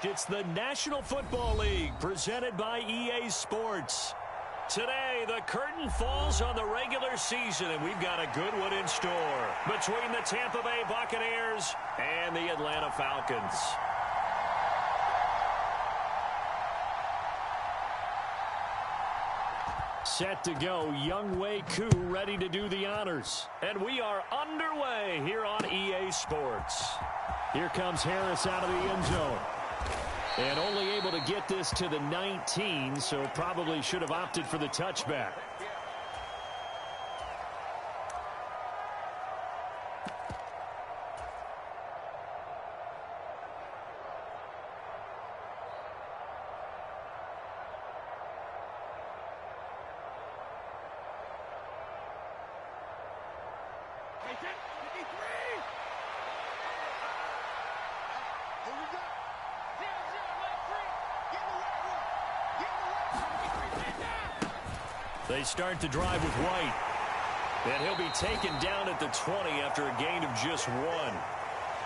It's the National Football League presented by EA Sports. Today, the curtain falls on the regular season, and we've got a good one in store between the Tampa Bay Buccaneers and the Atlanta Falcons. Set to go, Younghoe Koo ready to do the honors. And we are underway here on EA Sports. Here comes Harris out of the end zone. And only able to get this to the 19, so probably should have opted for the touchback. They start the drive with White. And he'll be taken down at the 20 after a gain of just 1.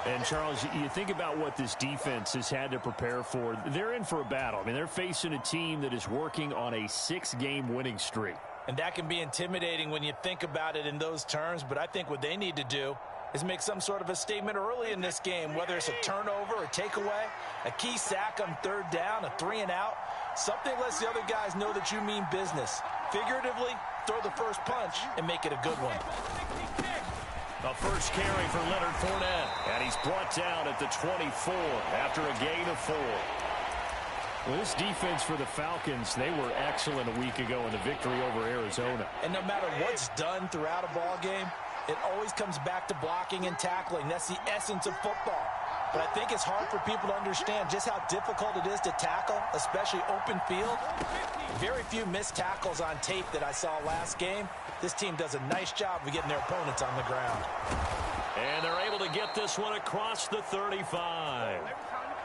And, Charles, you think about what this defense has had to prepare for. They're in for a battle. I mean, they're facing a team that is working on a 6-game winning streak. And that can be intimidating when you think about it in those terms. But I think what they need to do is make some sort of a statement early in this game, whether it's a turnover or takeaway, a key sack on 3rd down, a 3-and-out. Something lets the other guys know that you mean business. Figuratively, throw the first punch and make it a good one. A first carry for Leonard Fournette. And he's brought down at the 24 after a gain of 4. Well, this defense for the Falcons, they were excellent a week ago in the victory over Arizona. And no matter what's done throughout a ball game, it always comes back to blocking and tackling. That's the essence of football. But I think it's hard for people to understand just how difficult it is to tackle, especially open field. Very few missed tackles on tape that I saw last game. This team does a nice job of getting their opponents on the ground. And they're able to get this one across the 35.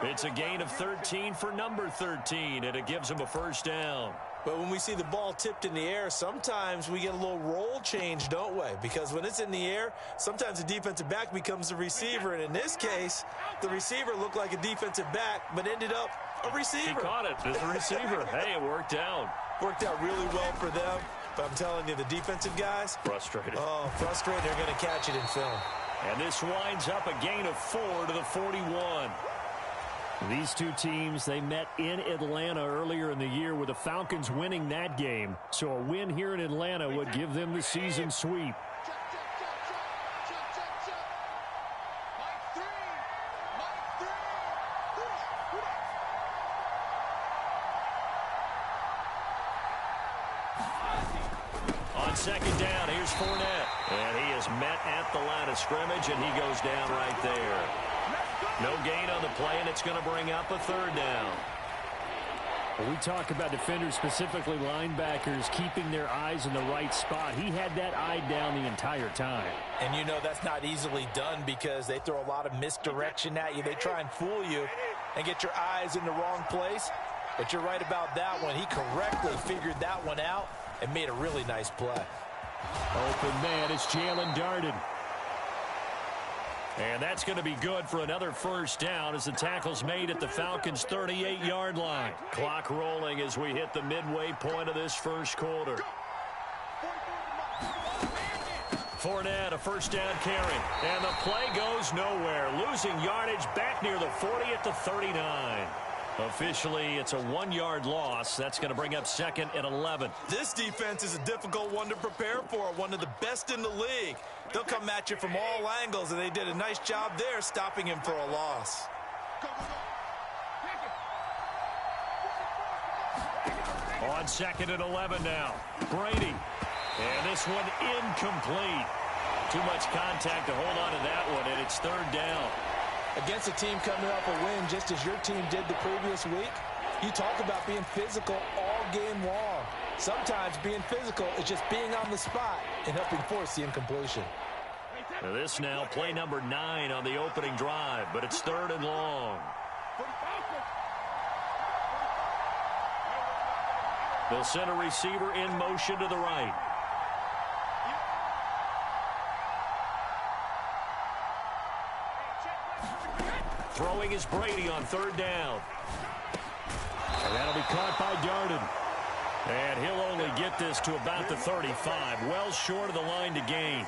It's a gain of 13 for number 13, and it gives them a first down. But when we see the ball tipped in the air, sometimes we get a little roll change, don't we? Because when it's in the air, sometimes the defensive back becomes the receiver. And in this case, the receiver looked like a defensive back, but ended up a receiver. He caught it as a receiver. Hey, it worked out. Worked out really well for them. But I'm telling you, the defensive guys. Frustrated. Oh, frustrated. They're going to catch it in film. And this winds up a gain of 4 to the 41. These two teams, they met in Atlanta earlier in the year with the Falcons winning that game. So a win here in Atlanta would give them the season sweep. On 2nd down, here's Fournette. And he is met at the line of scrimmage, and he goes down right there. No gain on the play, and it's going to bring up a 3rd down. When we talk about defenders, specifically linebackers, keeping their eyes in the right spot, he had that eye down the entire time. And you know that's not easily done because they throw a lot of misdirection at you. They try and fool you and get your eyes in the wrong place. But you're right about that one. He correctly figured that one out and made a really nice play. Open man is Jalen Darden. And that's going to be good for another first down as the tackle's made at the Falcons' 38-yard line. Clock rolling as we hit the midway point of this first quarter. Fournette, a first down carry. And the play goes nowhere. Losing yardage back near the 40 at the 39. Officially, it's a 1-yard loss. That's going to bring up 2nd and 11. This defense is a difficult one to prepare for, one of the best in the league. They'll come at you from all angles, and they did a nice job there stopping him for a loss. On 2nd and 11 now. Brady. And this one incomplete. Too much contact to hold on to that one, and it's 3rd down. Against a team coming off a win just as your team did the previous week, you talk about being physical all game long. Sometimes being physical is just being on the spot and helping force the incompletion. Now this now play number 9 on the opening drive, but it's 3rd and long. They'll send a receiver in motion to the right. Throwing is Brady on third down. And that'll be caught by Darden. And he'll only get this to about the 35, well short of the line to gain.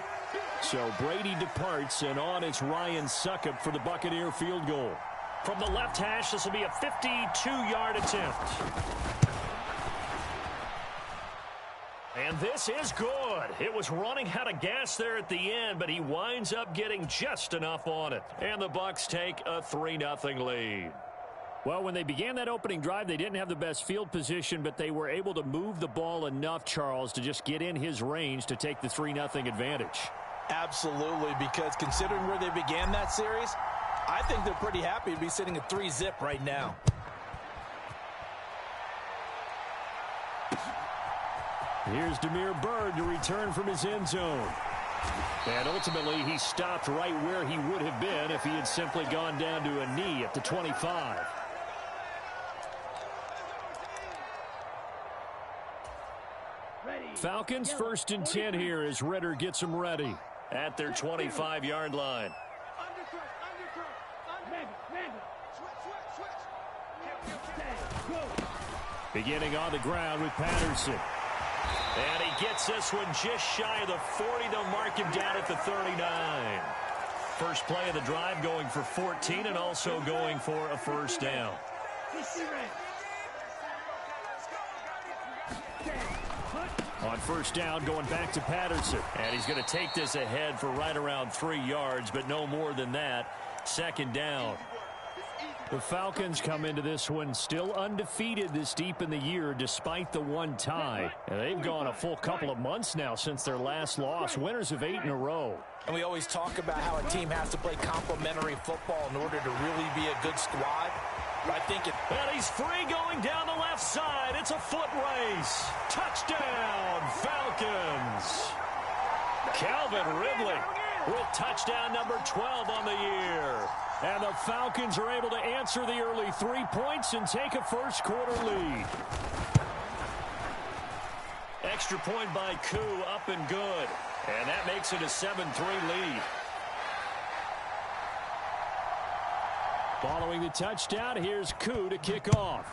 So Brady departs, and on it's Ryan Succop for the Buccaneer field goal. From the left hash, this will be a 52-yard attempt. And this is good. It was running out of gas there at the end, but he winds up getting just enough on it. And the Bucs take a 3-0 lead. Well, when they began that opening drive, they didn't have the best field position, but they were able to move the ball enough, Charles, to just get in his range to take the 3-0 advantage. Absolutely, because considering where they began that series, I think they're pretty happy to be sitting at 3-zip right now. Here's Damiere Byrd to return from his end zone. And ultimately, he stopped right where he would have been if he had simply gone down to a knee at the 25. Falcons 1st and 10 here as Ritter gets them ready. At their 25-yard line. Beginning on the ground with Patterson. And he gets this one just shy of the 40. They'll mark him down at the 39. First play of the drive going for 14 and also going for a first down. On first down, going back to Patterson. And he's going to take this ahead for right around 3 yards, but no more than that. Second down. The Falcons come into this one still undefeated this deep in the year despite the one tie. And they've gone a full couple of months now since their last loss. Winners of 8 in a row. And we always talk about how a team has to play complementary football in order to really be a good squad. I think and he's free going down the left side. It's a foot race. Touchdown, Falcons. Calvin Ridley with touchdown number 12 on the year. And the Falcons are able to answer the early 3 points and take a first quarter lead. Extra point by Koo, up and good. And that makes it a 7-3 lead. Following the touchdown, here's Koo to kick off.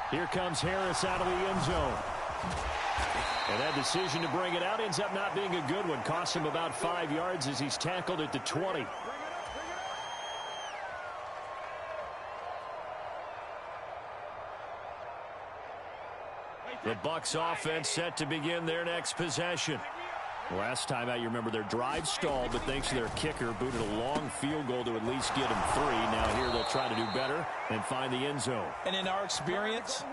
Here comes Harris out of the end zone. And that decision to bring it out ends up not being a good one. Costs him about 5 yards as he's tackled at the 20. The Bucs offense set to begin their next possession. Last time out, you remember their drive stalled, but thanks to their kicker, booted a long field goal to at least get them 3. Now here they'll try to do better and find the end zone. And in our experience,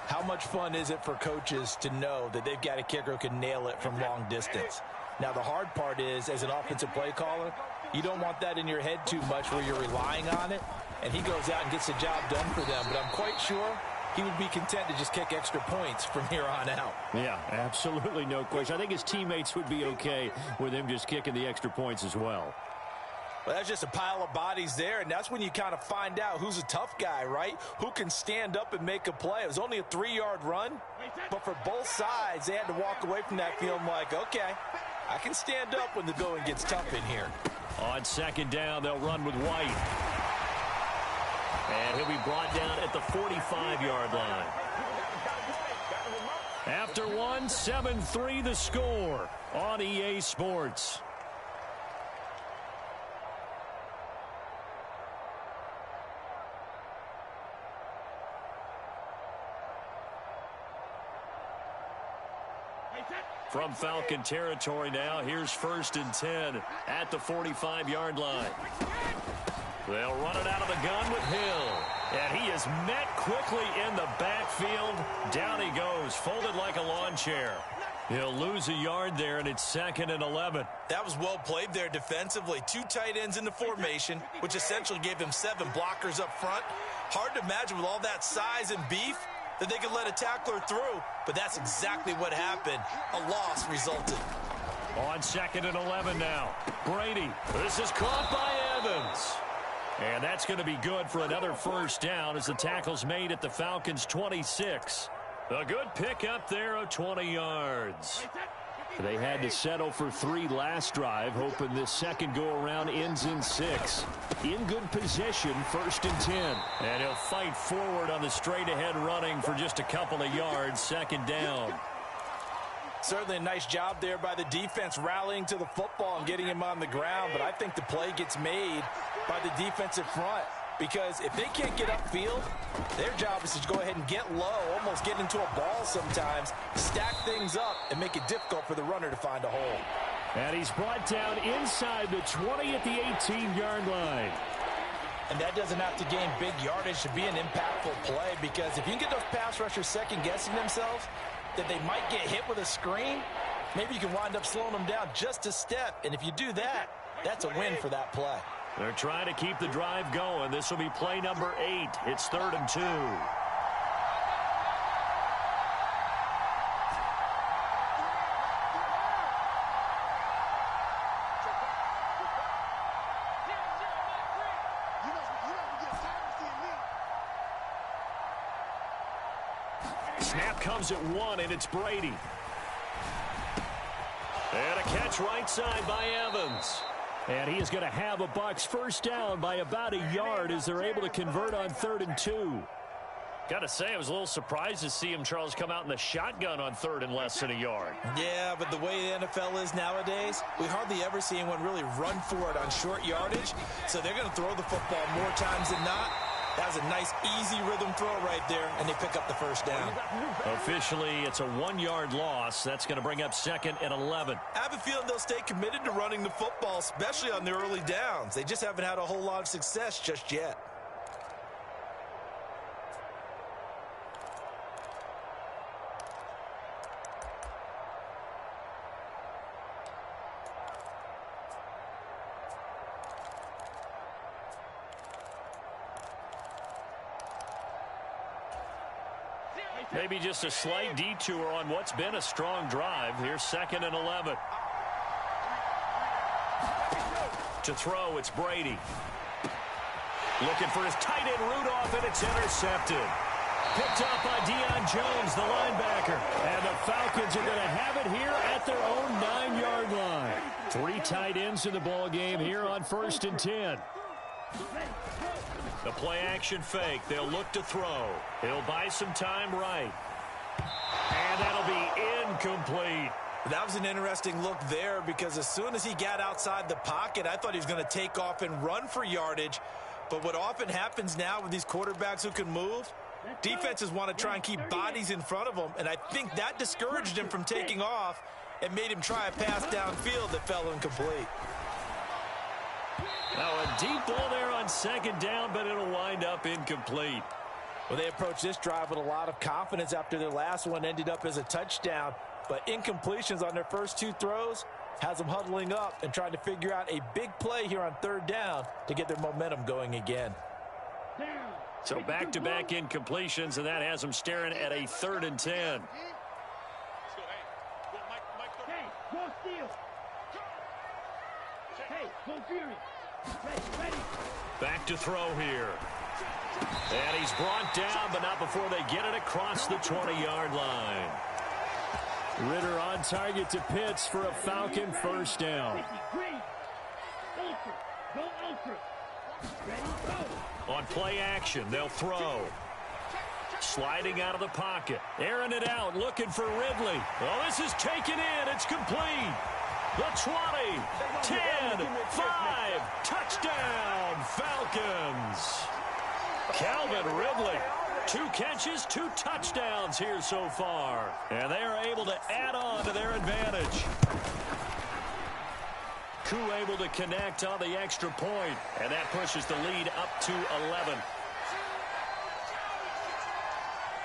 how much fun is it for coaches to know that they've got a kicker who can nail it from long distance? Now, the hard part is, as an offensive play caller, you don't want that in your head too much where you're relying on it, and he goes out and gets the job done for them. But I'm quite sure he would be content to just kick extra points from here on out. Yeah, absolutely no question. I think his teammates would be okay with him just kicking the extra points as well. Well, that's just a pile of bodies there, and that's when you kind of find out who's a tough guy, right? Who can stand up and make a play. It was only a 3-yard run, but for both sides, they had to walk away from that feeling like, okay, I can stand up when the going gets tough in here. On second down, they'll run with White. And he'll be brought down at the 45-yard line. After one, 7-3 the score on EA Sports. From Falcon territory now, here's 1st and 10 at the 45-yard line. They'll run it out of the gun with Hill. And he is met quickly in the backfield. Down he goes, folded like a lawn chair. He'll lose a yard there, and it's 2nd and 11. That was well played there defensively. 2 tight ends in the formation, which essentially gave him 7 blockers up front. Hard to imagine with all that size and beef that they could let a tackler through, but that's exactly what happened. A loss resulted. On 2nd and 11 now. Brady. This is caught by Evans. And that's going to be good for another first down as the tackle's made at the Falcons' 26. A good pick up there of 20 yards. They had to settle for 3 last drive, hoping this second go-around ends in 6. In good position, 1st and 10. And he'll fight forward on the straight-ahead running for just a couple of yards, 2nd down. Certainly a nice job there by the defense rallying to the football and getting him on the ground, but I think the play gets made by the defensive front. Because if they can't get upfield, their job is to go ahead and get low, almost get into a ball sometimes, stack things up, and make it difficult for the runner to find a hole. And he's brought down inside the 20 at the 18-yard line. And that doesn't have to gain big yardage to be an impactful play, because if you can get those pass rushers second-guessing themselves, that they might get hit with a screen, maybe you can wind up slowing them down just a step. And if you do that, that's a win for that play. They're trying to keep the drive going. This will be play number 8. It's 3rd and 2. Snap comes at 1, and it's Brady. And a catch right side by Evans. And he is going to have a Bucs first down by about a yard as they're able to convert on 3rd and 2. Got to say, I was a little surprised to see him, Charles, come out in the shotgun on 3rd and less than a yard. Yeah, but the way the NFL is nowadays, we hardly ever see anyone really run for it on short yardage. So they're going to throw the football more times than not. That was a nice, easy rhythm throw right there, and they pick up the first down. Officially, it's a 1-yard loss. That's going to bring up 2nd and 11. I have a feeling they'll stay committed to running the football, especially on the early downs. They just haven't had a whole lot of success just yet. Maybe just a slight detour on what's been a strong drive. Here's 2nd and 11. To throw, it's Brady. Looking for his tight end Rudolph, and it's intercepted. Picked up by Deion Jones, the linebacker. And the Falcons are going to have it here at their own 9-yard line. 3 tight ends in the ball game here on 1st and 10. The play-action fake. They'll look to throw. He'll buy some time right. And that'll be incomplete. That was an interesting look there, because as soon as he got outside the pocket, I thought he was going to take off and run for yardage. But what often happens now with these quarterbacks who can move, defenses want to try and keep bodies in front of them, and I think that discouraged him from taking off and made him try a pass downfield that fell incomplete. Now a deep ball there on 2nd down, but it'll wind up incomplete. Well, they approached this drive with a lot of confidence after their last one ended up as a touchdown. But incompletions on their first 2 throws has them huddling up and trying to figure out a big play here on 3rd down to get their momentum going again. So back-to-back incompletions, and that has them staring at a 3rd and 10. Back to throw here. And he's brought down, but not before they get it across the 20-yard line. Ritter on target to Pitts for a Falcon first down. On play action, they'll throw. Sliding out of the pocket. Airing it out, looking for Ridley. Oh, this is taken in. It's complete. The 20, 10, 5, touchdown, Falcons. Calvin Ridley, 2 catches, 2 touchdowns here so far. And they are able to add on to their advantage. Koo able to connect on the extra point, and that pushes the lead up to 11.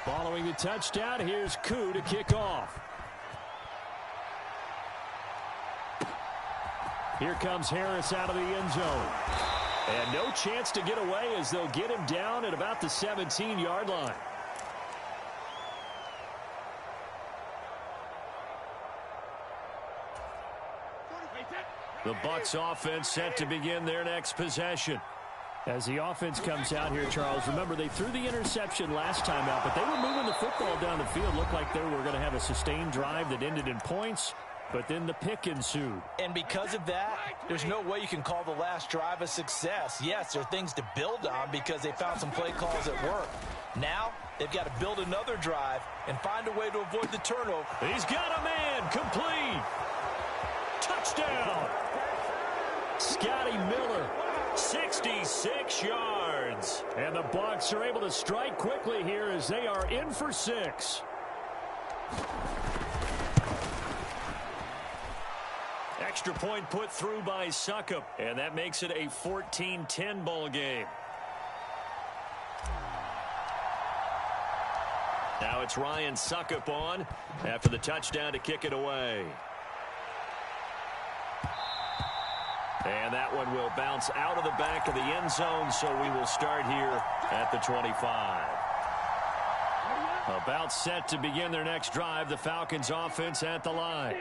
Following the touchdown, here's Koo to kick off. Here comes Harris out of the end zone. And no chance to get away as they'll get him down at about the 17-yard line. The Bucs offense set to begin their next possession. As the offense comes out here, Charles, remember they threw the interception last time out, but they were moving the football down the field. Looked like they were going to have a sustained drive that ended in points. but then the pick ensued. And because of that, there's no way you can call the last drive a success. Yes, there are things to build on because they found some play calls that work. Now, they've got to build another drive and find a way to avoid the turnover. He's got a man, complete. Touchdown. Scotty Miller, 66 yards. And the Bucs are able to strike quickly here as they are in for 6. Extra point put through by Succop, and that makes it a 14-10 ball game. Now it's Ryan Succop on after the touchdown to kick it away. And that one will bounce out of the back of the end zone, so we will start here at the 25. About set to begin their next drive, the Falcons offense at the line.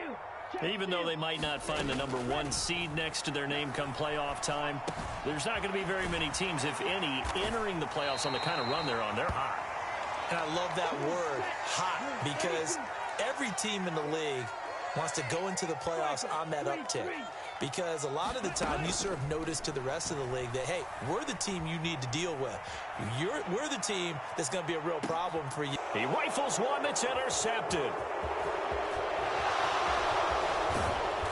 Even though they might not find the #1 seed next to their name come playoff time, there's not going to be very many teams, if any, entering the playoffs on the kind of run they're on. They're hot. And I love that word, hot, because every team in the league wants to go into the playoffs on that uptick. Because a lot of the time you serve notice to the rest of the league that, hey, we're the team you need to deal with. We're the team that's going to be a real problem for you. He rifles one that's intercepted.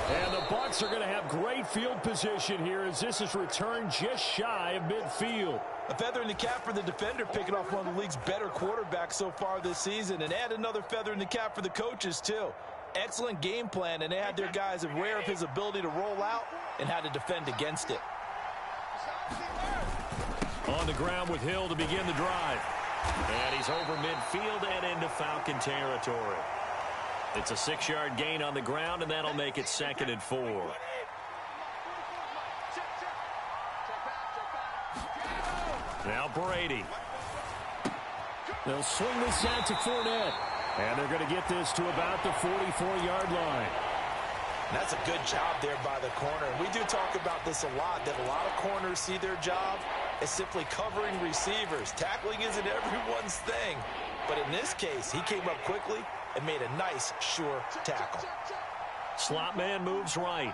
And the Bucs are going to have great field position here as this is returned just shy of midfield. A feather in the cap for the defender, picking off one of the league's better quarterbacks so far this season. And add another feather in the cap for the coaches, too. Excellent game plan, and they had their guys aware of his ability to roll out and how to defend against it. On the ground with Hill to begin the drive. And he's over midfield and into Falcon territory. It's a 6-yard gain on the ground, and that'll make it 2nd and 4. Now Brady. They'll swing this out to Fournette. And they're going to get this to about the 44-yard line. That's a good job there by the corner. And we do talk about this a lot, that a lot of corners see their job as simply covering receivers. Tackling isn't everyone's thing. But in this case, he came up quickly and made a nice, sure tackle. Slot man moves right.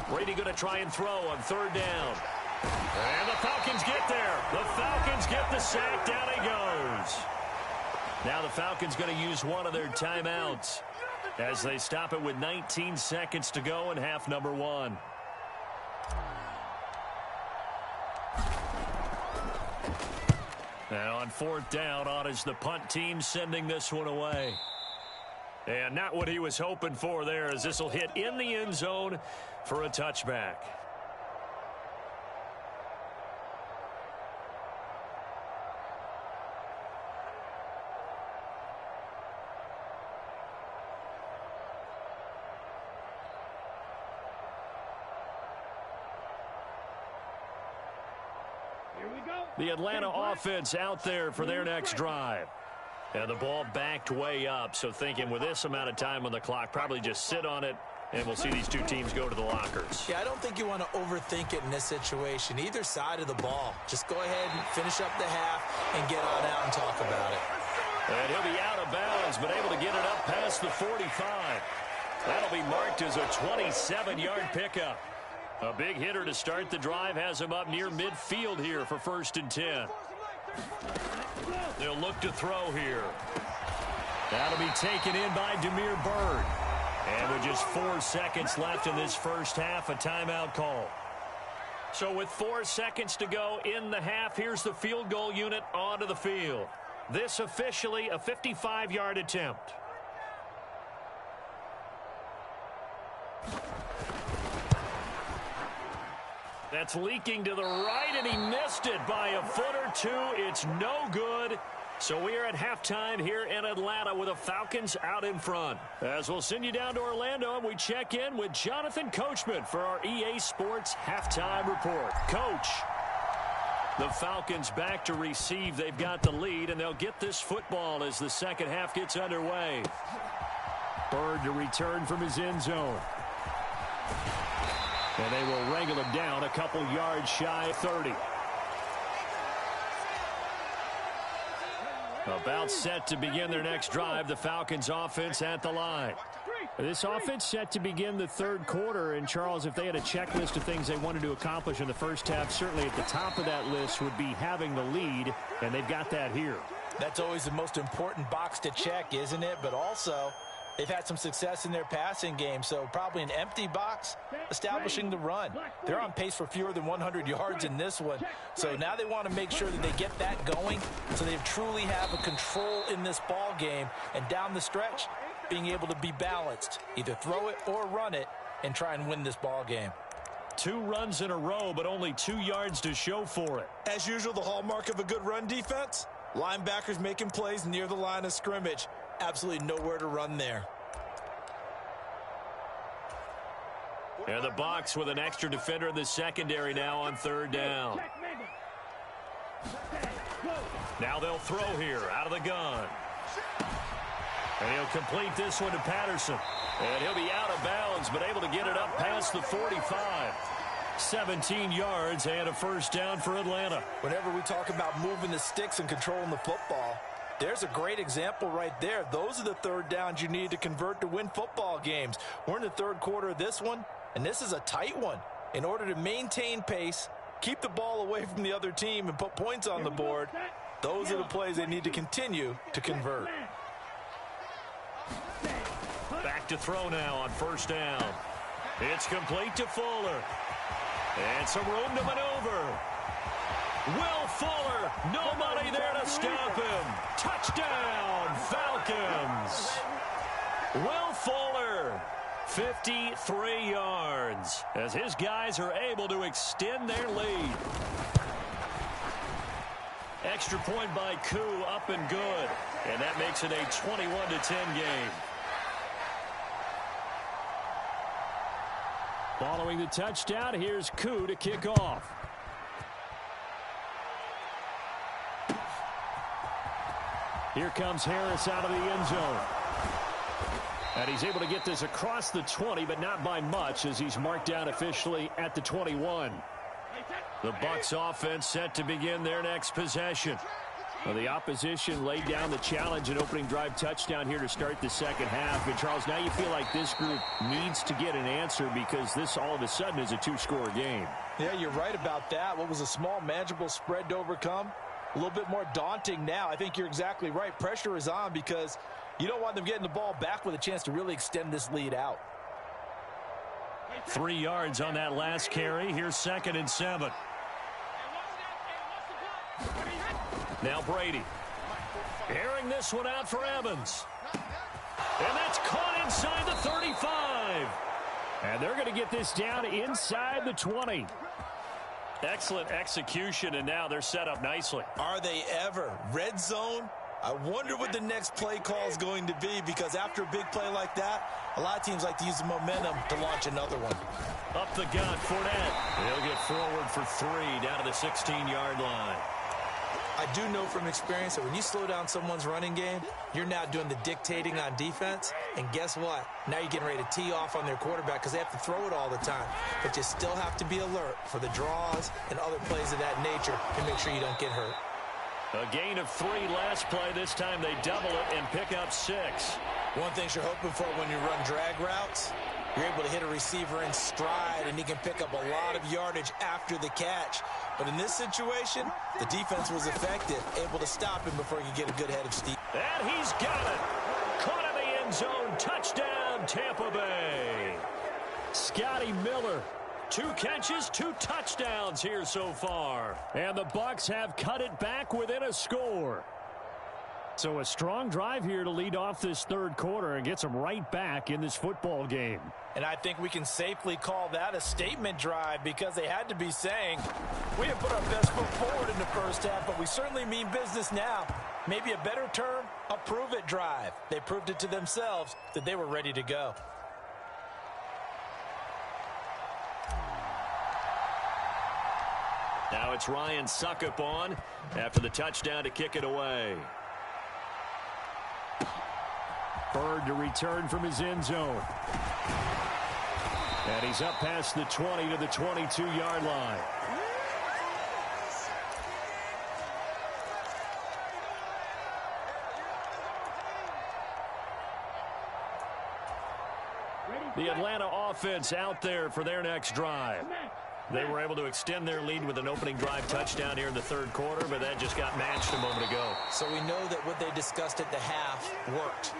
Brady going to try and throw on 3rd down. And the Falcons get there. The Falcons get the sack. Down he goes. Now the Falcons going to use one of their timeouts as they stop it with 19 seconds to go in half number 1. And on 4th down, on is the punt team sending this one away. And not what he was hoping for there, as this will hit in the end zone for a touchback. The Atlanta offense out there for their next drive. And the ball backed way up, so thinking with this amount of time on the clock, probably just sit on it, and we'll see these two teams go to the lockers. Yeah, I don't think you want to overthink it in this situation. Either side of the ball. Just go ahead and finish up the half and get on out and talk about it. And he'll be out of bounds, but able to get it up past the 45. That'll be marked as a 27-yard pickup. A big hitter to start the drive has him up near midfield here for 1st and 10. They'll look to throw here. That'll be taken in by Damiere Byrd. And with just 4 seconds left in this first half, a timeout call. So with 4 seconds to go in the half, here's the field goal unit onto the field. This officially a 55-yard attempt. That's leaking to the right, and he missed it by a foot or two. It's no good. So we are at halftime here in Atlanta with the Falcons out in front. As we'll send you down to Orlando, and we check in with Jonathan Coachman for our EA Sports Halftime Report. Coach, the Falcons back to receive. They've got the lead, and they'll get this football as the second half gets underway. Byrd to return from his end zone. And they will wrangle him down a couple yards shy of 30. About set to begin their next drive, the Falcons offense at the line. This offense set to begin the third quarter. And, Charles, if they had a checklist of things they wanted to accomplish in the first half, certainly at the top of that list would be having the lead, and they've got that here. That's always the most important box to check, isn't it? But also, they've had some success in their passing game, so probably an empty box establishing the run. They're on pace for fewer than 100 yards in this one, so now they want to make sure that they get that going so they truly have a control in this ball game, and down the stretch, being able to be balanced, either throw it or run it, and try and win this ball game. 2 runs in a row, but only 2 yards to show for it. As usual, the hallmark of a good run defense, linebackers making plays near the line of scrimmage. Absolutely nowhere to run there. And the Bucs with an extra defender in the secondary now on third down. Now they'll throw here out of the gun. And he'll complete this one to Patterson. And he'll be out of bounds, but able to get it up past the 45. 17 yards and a first down for Atlanta. Whenever we talk about moving the sticks and controlling the football, there's a great example right there. Those are the third downs you need to convert to win football games. We're in the third quarter of this one, and this is a tight one. In order to maintain pace, keep the ball away from the other team, and put points on the board, those are the plays they need to continue to convert. Back to throw now on first down. It's complete to Fuller. And some room to maneuver. Will Fuller, nobody there to stop him. Touchdown, Falcons. Will Fuller, 53 yards, as his guys are able to extend their lead. Extra point by Koo, up and good. And that makes it a 21-10 game. Following the touchdown, here's Koo to kick off. Here comes Harris out of the end zone. And he's able to get this across the 20, but not by much, as he's marked down officially at the 21. The Bucs offense set to begin their next possession. Well, the opposition laid down the challenge and opening drive touchdown here to start the second half. And, Charles, now you feel like this group needs to get an answer because this all of a sudden is a 2-score game. Yeah, you're right about that. What was a small, manageable spread to overcome? A little bit more daunting now. I think you're exactly right. Pressure is on because you don't want them getting the ball back with a chance to really extend this lead out. 3 yards on that last carry. Here's 2nd and 7. Now Brady. Airing this one out for Evans. And that's caught inside the 35. And they're going to get this down inside the 20. Excellent execution, and now they're set up nicely. Are they ever? Red zone? I wonder what the next play call is going to be, because after a big play like that, a lot of teams like to use the momentum to launch another one. Up the gut, Fournette. He'll get forward for 3 down to the 16-yard line. I do know from experience that when you slow down someone's running game, you're now doing the dictating on defense. And guess what? Now you're getting ready to tee off on their quarterback because they have to throw it all the time. But you still have to be alert for the draws and other plays of that nature to make sure you don't get hurt. A gain of 3 last play. This time they double it and pick up 6. One thing you're hoping for when you run drag routes, you're able to hit a receiver in stride, and he can pick up a lot of yardage after the catch. But in this situation, the defense was effective, able to stop him before he could get a good head of steam. And he's got it. Caught in the end zone. Touchdown, Tampa Bay. Scotty Miller. 2 catches, 2 touchdowns here so far. And the Bucs have cut it back within a score. So a strong drive here to lead off this third quarter and gets them right back in this football game. And I think we can safely call that a statement drive, because they had to be saying, we have put our best foot forward in the first half, but we certainly mean business now. Maybe a better term, a prove-it drive. They proved it to themselves that they were ready to go. Now it's Ryan Suckup on after the touchdown to kick it away. Bird to return from his end zone. And he's up past the 20 to the 22-yard line. The Atlanta offense out there for their next drive. They were able to extend their lead with an opening drive touchdown here in the third quarter, but that just got matched a moment ago. So we know that what they discussed at the half worked.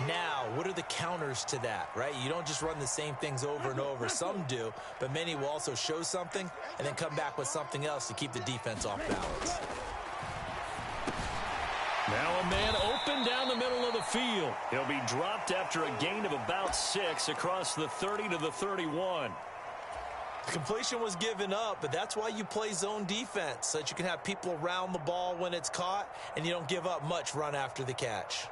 Now, what are the counters to that, right? You don't just run the same things over and over. Some do, but many will also show something and then come back with something else to keep the defense off balance. Now a man open down the middle of the field. He'll be dropped after a gain of about 6 across the 30 to the 31. The completion was given up, but that's why you play zone defense, so that you can have people around the ball when it's caught, and you don't give up much run after the catch.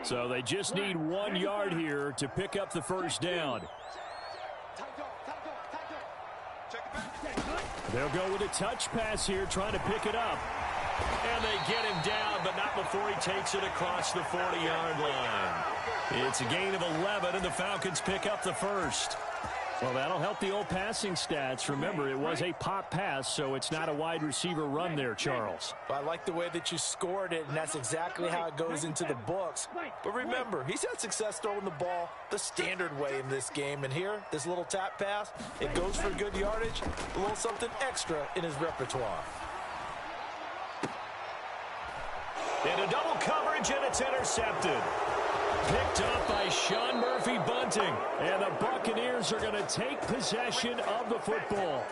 So they just need 1 yard here to pick up the first down. They'll go with a touch pass here, trying to pick it up. And they get him down, but not before he takes it across the 40-yard line. It's a gain of 11, and the Falcons pick up the first. Well, that'll help the old passing stats. Remember, it was a pop pass, so it's not a wide receiver run there, Charles. Well, I like the way that you scored it, and that's exactly how it goes into the books. But remember, he's had success throwing the ball the standard way in this game. And here, this little tap pass, it goes for good yardage, a little something extra in his repertoire. Into double coverage, and it's intercepted. Picked up by Sean Murphy-Bunting. And the Buccaneers are going to take possession of the football.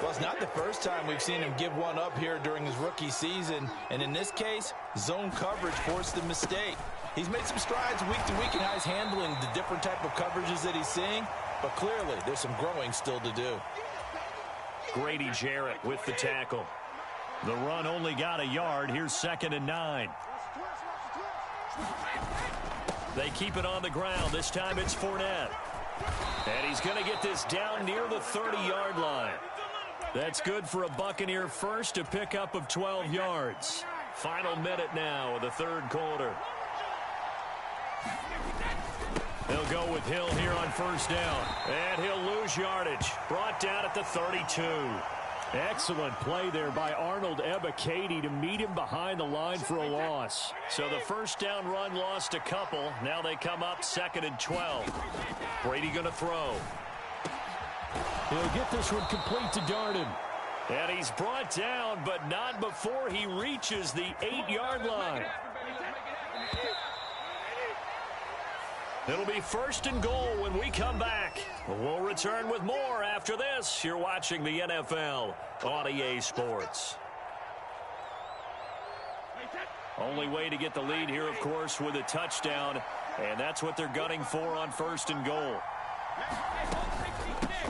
Well, it's not the first time we've seen him give one up here during his rookie season. And in this case, zone coverage forced the mistake. He's made some strides week to week in how he's handling the different type of coverages that he's seeing. But clearly, there's some growing still to do. Grady Jarrett with the tackle. The run only got a yard. Here's 2nd and 9. They keep it on the ground. This time it's Fournette. And he's going to get this down near the 30-yard line. That's good for a Buccaneer first, a pickup of 12 yards. Final minute now of the third quarter. They'll go with Hill here on first down. And he'll lose yardage. Brought down at the 32. Excellent play there by Arnold Ebiketie to meet him behind the line for a loss. So the first down run lost a couple. Now they come up 2nd and 12. Brady going to throw. He'll get this one complete to Darden. And he's brought down, but not before he reaches the 8-yard line. It'll be 1st and goal when we come back. We'll return with more after this. You're watching the NFL on EA Sports. Only way to get the lead here, of course, with a touchdown. And that's what they're gunning for on 1st and goal.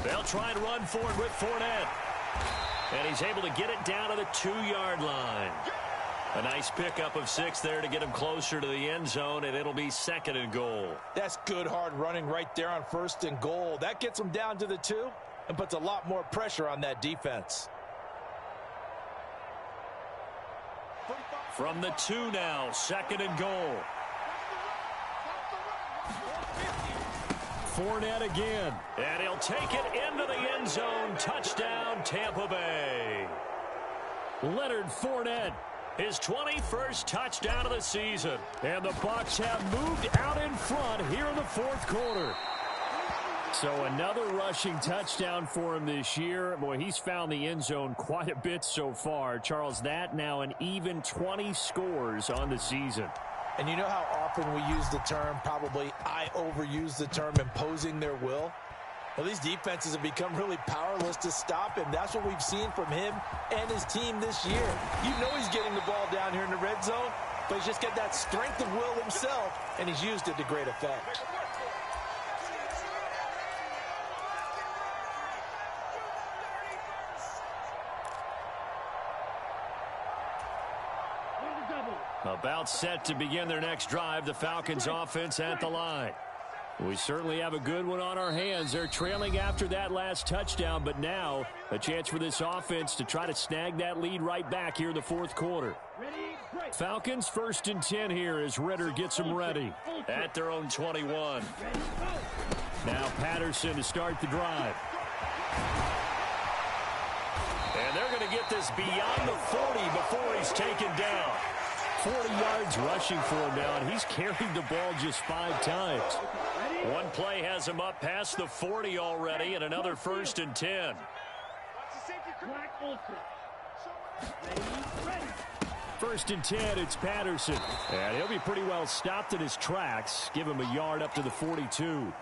They'll try and run for it with Fournette. And he's able to get it down to the 2-yard line. A nice pickup of 6 there to get him closer to the end zone, and it'll be 2nd and goal. That's good hard running right there on 1st and goal. That gets him down to the 2 and puts a lot more pressure on that defense. From the 2 now, 2nd and goal. Fournette again. And he'll take it into the end zone. Touchdown, Tampa Bay. Leonard Fournette. His 21st touchdown of the season. And the Bucs have moved out in front here in the 4th quarter. So another rushing touchdown for him this year. Boy, he's found the end zone quite a bit so far. Charles, that now an even 20 scores on the season. And you know how often we use the term, probably I overuse the term, imposing their will? Well, these defenses have become really powerless to stop him. That's what we've seen from him and his team this year. You know he's getting the ball down here in the red zone, but he's just got that strength of will himself, and he's used it to great effect. About set to begin their next drive, the Falcons offense at the line. We certainly have a good one on our hands. They're trailing after that last touchdown, but now a chance for this offense to try to snag that lead right back here in the 4th quarter. Falcons 1st and 10 here as Ritter gets them ready. At their own 21. Now Patterson to start the drive. And they're going to get this beyond the 40 before he's taken down. 40 yards rushing for him now, and he's carried the ball just 5 times. One play has him up past the 40 already, and another 1st and 10. First and 10, it's Patterson. And he'll be pretty well stopped in his tracks. Give him a yard up to the 42.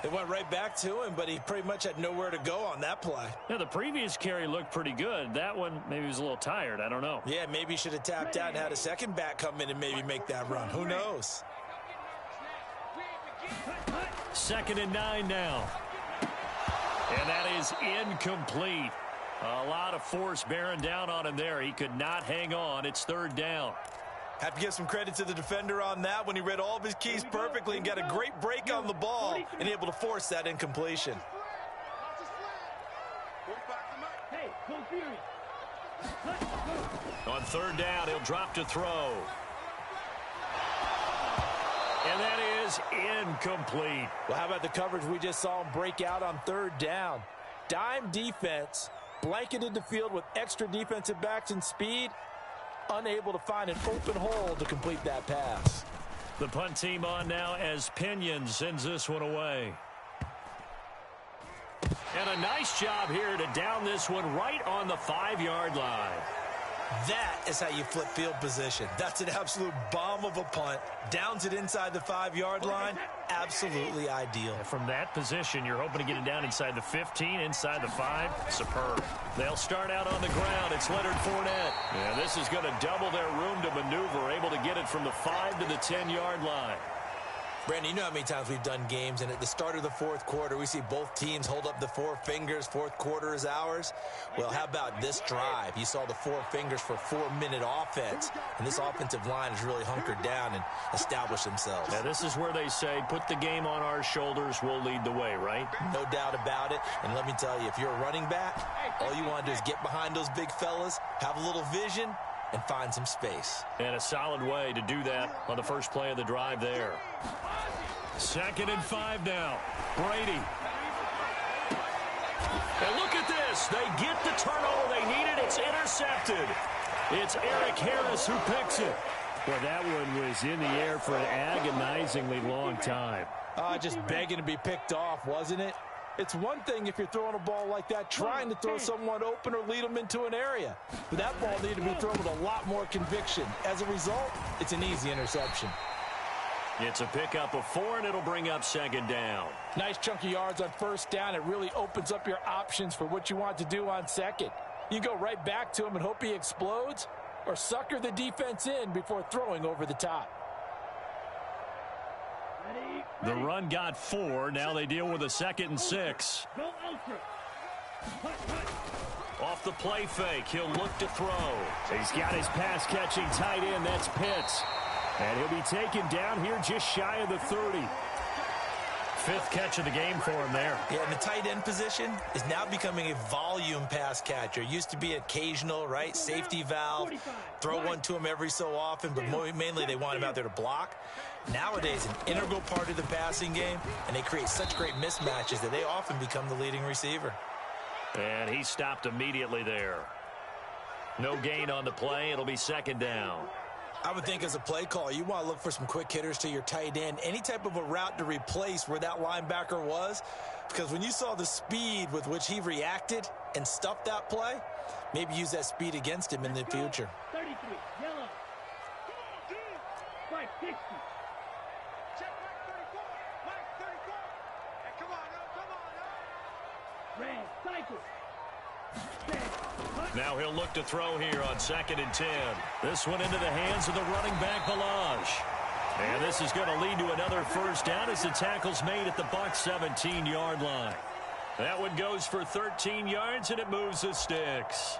It went right back to him, but he pretty much had nowhere to go on that play. Yeah, the previous carry looked pretty good. That one, maybe he was a little tired. I don't know. Yeah, maybe he should have tapped out and had a second back come in and maybe make that run. Who knows? 2nd and 9 now. And that is incomplete. A lot of force bearing down on him there. He could not hang on. It's 3rd down. Have to give some credit to the defender on that when he read all of his keys perfectly and got a great break on the ball and able to force that incompletion. On 3rd down, he'll drop to throw. And that is incomplete. Well, how about the coverage we just saw him break out on 3rd down? Dime defense, blanketed the field with extra defensive backs and speed, unable to find an open hole to complete that pass. The punt team on now as Pinion sends this one away. And a nice job here to down this one right on the 5-yard line. That is how you flip field position. That's an absolute bomb of a punt. Downs it inside the 5-yard line. Absolutely ideal. From that position, you're hoping to get it down inside the 15, inside the 5. Superb. They'll start out on the ground. It's Leonard Fournette. Yeah, this is going to double their room to maneuver, able to get it from the 5 to the 10-yard line. Brandon, you know how many times we've done games, and at the start of the 4th quarter, we see both teams hold up the 4 fingers. 4th quarter is ours. Well, how about this drive? You saw the 4 fingers for 4-minute offense, and this offensive line has really hunkered down and established themselves. Now, this is where they say, put the game on our shoulders, we'll lead the way, right? No doubt about it, and let me tell you, if you're a running back, all you want to do is get behind those big fellas, have a little vision, and find some space. And a solid way to do that on the first play of the drive there. 2nd and 5 now. Brady. And look at this. They get the turnover they needed. It's intercepted. It's Eric Harris who picks it. Well, that one was in the air for an agonizingly long time. Just begging to be picked off, wasn't it? It's one thing if you're throwing a ball like that, trying to throw someone open or lead them into an area. But that ball needed to be thrown with a lot more conviction. As a result, it's an easy interception. It's a pickup of 4, and it'll bring up 2nd down. Nice chunk of yards on 1st down. It really opens up your options for what you want to do on 2nd. You go right back to him and hope he explodes, or sucker the defense in before throwing over the top. The run got 4. Now they deal with a 2nd and 6. Off the play fake, he'll look to throw. He's got his pass-catching tight end. That's Pitts. And he'll be taken down here just shy of the 30. 5th catch of the game for him there. Yeah, and the tight end position is now becoming a volume pass catcher. Used to be occasional, right? Safety valve. Throw one to him every so often, but mainly they want him out there to block. Nowadays, an integral part of the passing game, and they create such great mismatches that they often become the leading receiver. And he stopped immediately there. No gain on the play. It'll be 2nd down. I would think as a play call, you want to look for some quick hitters to your tight end. Any type of a route to replace where that linebacker was. Because when you saw the speed with which he reacted and stuffed that play, maybe use that speed against him in the future. 33, yellow. 560. Check Mike 34. Mike 34. Hey, come on now. Red, cycle. Now he'll look to throw here on 2nd and 10. This one into the hands of the running back, Balaj. And this is going to lead to another 1st down as the tackle's made at the Bucs 17-yard line. That one goes for 13 yards, and it moves the sticks.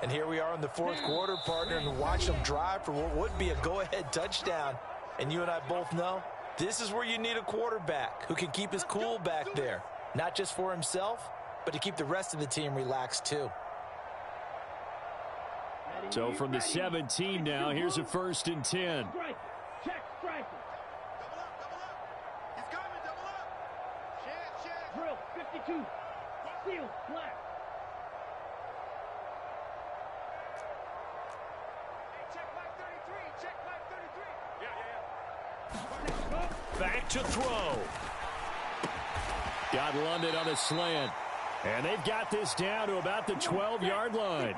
And here we are in the 4th quarter, partner, and watch them drive for what would be a go-ahead touchdown. And you and I both know this is where you need a quarterback who can keep his cool back there. Not just for himself, but to keep the rest of the team relaxed too. So from the 17 now, here's a 1st and 10. Check striker. Double up. He's coming, double up. Check. Drill, 52. Seal, black. Hey, check Mike 33. Back to throw. Got London on a slant. And they've got this down to about the 12-yard line.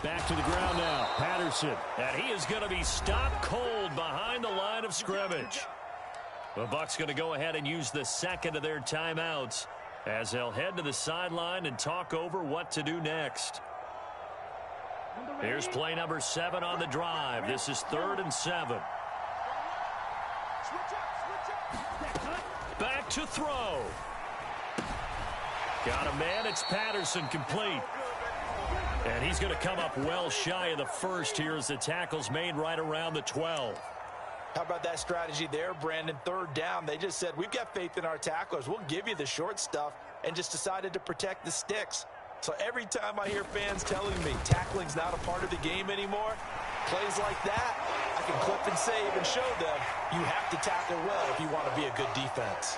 Back to the ground now. Patterson. And he is going to be stopped cold behind the line of scrimmage. The Bucs going to go ahead and use the second of their timeouts as they'll head to the sideline and talk over what to do next. Here's play number 7 on the drive. This is 3rd and 7. Back to throw. Got a man. It's Patterson, complete. And he's going to come up well shy of the first here as the tackle's made right around the 12. How about that strategy there, Brandon? 3rd down. They just said, we've got faith in our tacklers. We'll give you the short stuff, and just decided to protect the sticks. So every time I hear fans telling me tackling's not a part of the game anymore, plays like that, I can clip and save and show them you have to tackle well if you want to be a good defense.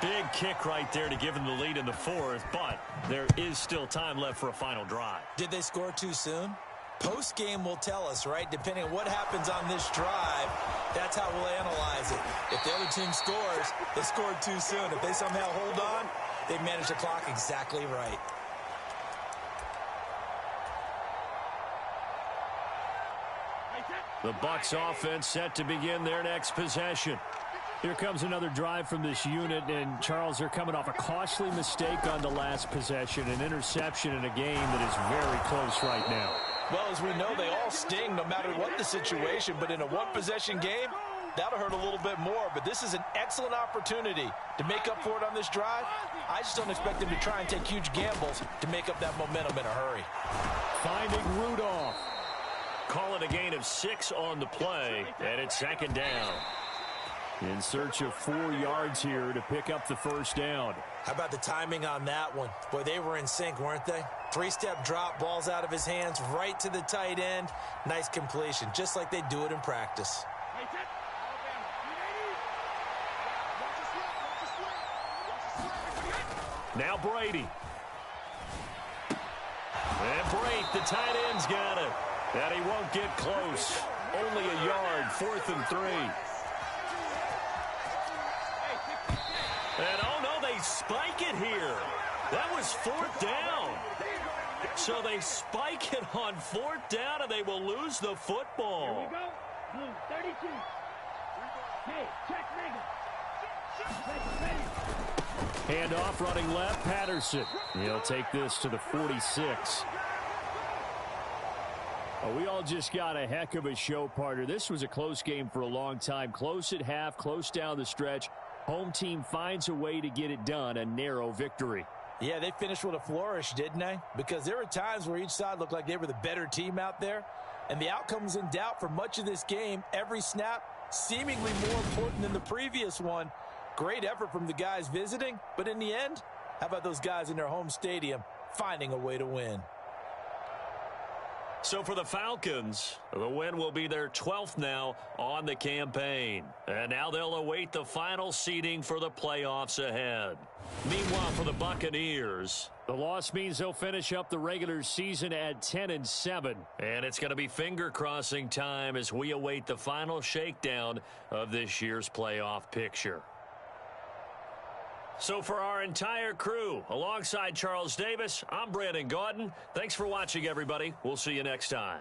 Big kick right there to give them the lead in the 4th, but there is still time left for a final drive. Did they score too soon? Post-game will tell us, right? Depending on what happens on this drive, that's how we'll analyze it. If the other team scores, they scored too soon. If they somehow hold on, they managed the clock exactly right. The Bucs offense set to begin their next possession. Here comes another drive from this unit, and Charles, they're coming off a costly mistake on the last possession, an interception in a game that is very close right now. Well, as we know, they all sting no matter what the situation, but in a one-possession game, that'll hurt a little bit more. But this is an excellent opportunity to make up for it on this drive. I just don't expect them to try and take huge gambles to make up that momentum in a hurry. Finding Rudolph. Call it a gain of 6 on the play, and it's 2nd down. In search of 4 yards here to pick up the 1st down. How about the timing on that one? Boy, they were in sync, weren't they? 3-step drop, balls out of his hands, right to the tight end. Nice completion, just like they do it in practice. Now Brady. And Brate, the tight end's got it. And he won't get close. Only a yard, 4th and 3. And oh no, they spike it here. That was 4th down. So they spike it on 4th down, and they will lose the football. Here we go. Blue 32. Hey, check nigga. Hand off, running left, Patterson. He'll take this to the 46. Oh, we all just got a heck of a show, partner. This was a close game for a long time. Close at half, close down the stretch. Home team finds a way to get it done, a narrow victory. Yeah, they finished with a flourish, didn't they? Because there were times where each side looked like they were the better team out there. And the outcome was in doubt for much of this game. Every snap seemingly more important than the previous one. Great effort from the guys visiting. But in the end, how about those guys in their home stadium finding a way to win? So for the Falcons, the win will be their 12th now on the campaign. And now they'll await the final seeding for the playoffs ahead. Meanwhile, for the Buccaneers, the loss means they'll finish up the regular season at 10-7. And it's going to be finger-crossing time as we await the final shakedown of this year's playoff picture. So for our entire crew, alongside Charles Davis, I'm Brandon Gaudin. Thanks for watching, everybody. We'll see you next time.